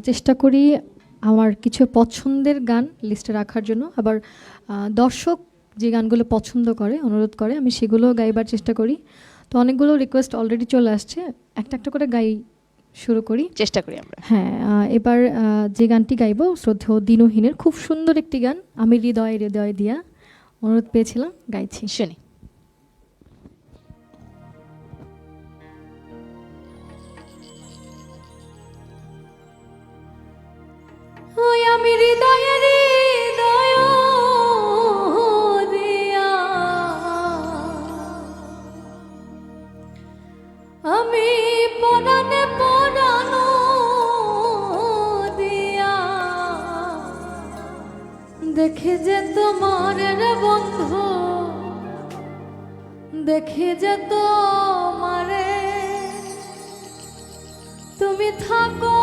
চেষ্টা করি আমার কিছু পছন্দের গান লিস্টে রাখার জন্য। আবার দর্শক যে গানগুলো পছন্দ করে, অনুরোধ করে, আমি সেগুলো গাইবার চেষ্টা করি। তো অনেকগুলো রিকোয়েস্ট অলরেডি চলে আসছে, একটা একটা করে গাই শুরু করি, চেষ্টা করি আমরা। হ্যাঁ, এবার যে গানটি গাইবো শ্রদ্ধেয় দিনহীনের খুব সুন্দর একটি গান, আমি হৃদয় হৃদয় দিয়া, অনুরোধ পেয়েছিলাম, গাইছি। শুনি। ওই আমি হৃদয়ে হৃদয় দিয়া, আমি পরাণে পরাণ দিয়া, দেখে যে তোমার রে বন্ধু, দেখে যে তোমারে, তুমি থাকো